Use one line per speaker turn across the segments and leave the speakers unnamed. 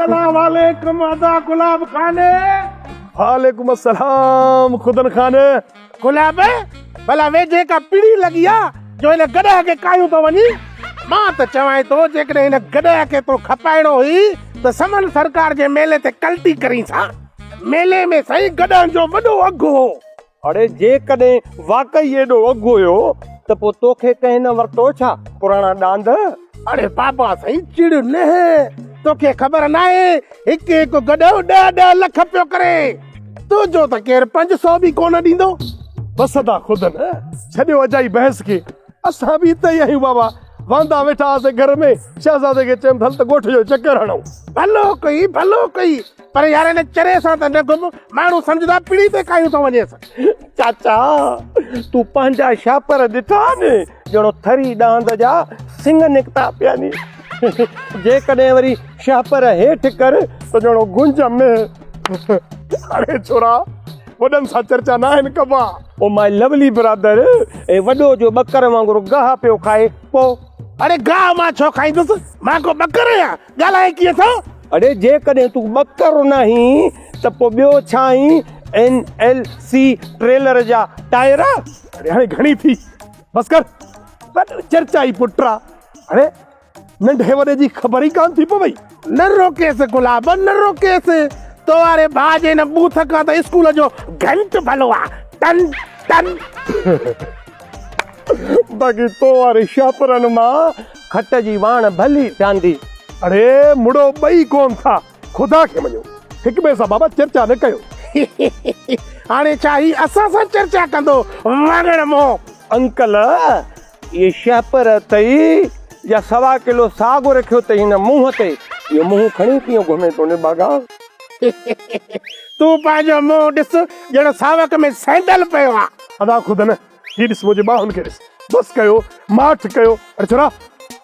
अस्सलाम वालेकुम अदा गुलाब खाने।
वालेकुम अस्सलाम खुदन खाने।
गुलाब भला वे जेका पीड़ी लगी आ जो इन गड़ा के कायूं तो वनी मां त चवाए तो जेकॾहिं इन गड़ा के तो खपाइणो हुई तो समन सरकार जे मेले ते कल्टी करी सा। मेले में सही गड़न जो वडो अघु हो।
अरे जे कदे वाकई एडो अघु हुयो त पो तोखे कहीं न वरतो छा पुराना डांद।
अरे बाबा सही चिड़ न तोखे ख़बर ना है एक एक गड़ो 10 लख पियो करे तो जो त केर 500 भी कोन दींदो।
बस अदा खुदन छॾियो अजाई बहस के असां भी त आहियूं बाबा वांदा वेठा से घर में शहजादे के चम थल त गोठ जो चक्कर हणो।
भलो कई पर यार ने चरे सा त न गुम मानू समझदा पीड़ी ते कायूं तो वने।
चाचा तू पंहिंजा शापर ॾिठा ने जणो थरी डांद जा सिंग निकता पिया नी। जे कॾहिं वरी शापर हेठि कर त जणो गुंज में। अरे छोरा वॾनि सां चर्चा न आहिनि कबा। Oh my lovely brother A वॾो जो बकर वांगुरु गाह पियो खाए पो।
अरे गाह मां छो खाईंदुसि मां को बकर आहियां ॻाल्हाए कीअं था।
अरे जे कॾहिं तू बकर नहीं त पो ॿियो छाई NLC ट्रेलर जा टायर। अरे हाणे घणी थी बस कर चर्चा ही पुट्रा। अरे नंढे वॾे जी ख़बर ई कान थी पवई।
न रोकेस गुलाब न रोकेस तो वारे भाजे न बूथ का तो स्कूल जो घंट भलो आ टन टन।
बाकी तो वारे शापरन मां खट जी वाण भली चांदी। अरे मुड़ो बई कोन था खुदा के मञो हिक बे सां बाबा चर्चा न कयो।
हाणे चाही असां सां चर्चा कंदो वागण मो।
अंकल ये शापर तई या 1.25 किलो साग रखियो तई हिन मुंह ते यो मुंह खणी पियो घुमे तो ने बागा।
तू पांजो मुंह ॾिस जण सावक में सैंडल पियो आ।
अदा खुद न ही ॾिस मुंहिंजे ॿाहुनि खे ॾिस बस कयो माठ कयो। अरे छोरा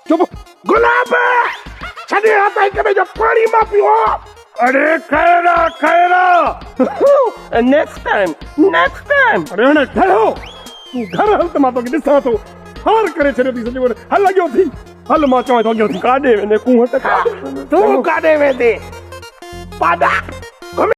चुप।
गुलाब छॾे हथ हिक ॿिए जो पाणी मां पियो।
अरे खैरा नेक्स्ट टाइम। अरे हाणे ठहियो तू घर हल त मां तोखे ॾिसां थो। हार करे छॾियो थी सॼो हल अॻियो थी हल मां चवां थो अॻियो थी। काॾे वेंदे कुहं त
तू काॾे वेंदे पादा।